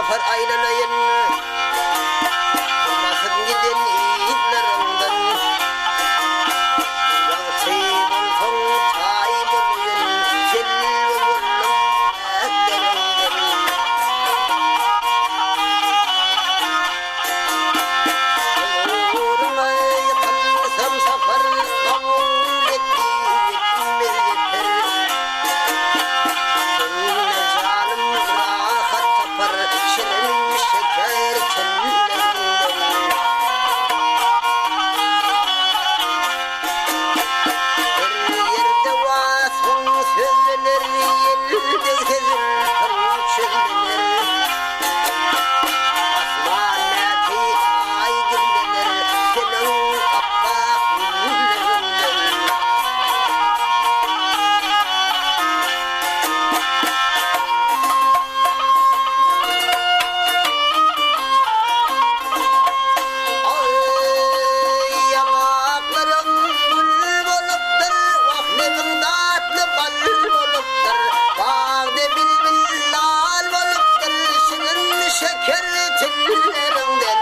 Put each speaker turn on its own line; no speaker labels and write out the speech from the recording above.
safar aylanayın. Olmasın giden yiğitlerimden. Yalçıyın son çay buluyun. Selvi yolun etlerimden. Uğruna yıkansam safar kabul ettiğimiz yeter. Seninle canım rahat tapar, şirin şeker kendilerinden. Her yerde vasfın sözlenir, yelde gezin çözlenir. Asmanaki ay güllenir, senin kapak yüllerinden. Ay yanaklarım gül bolupdur, vahletin tatlı bal bolupdur. Bağda bilbil lal bolupdur, şirin şeker tillerinden.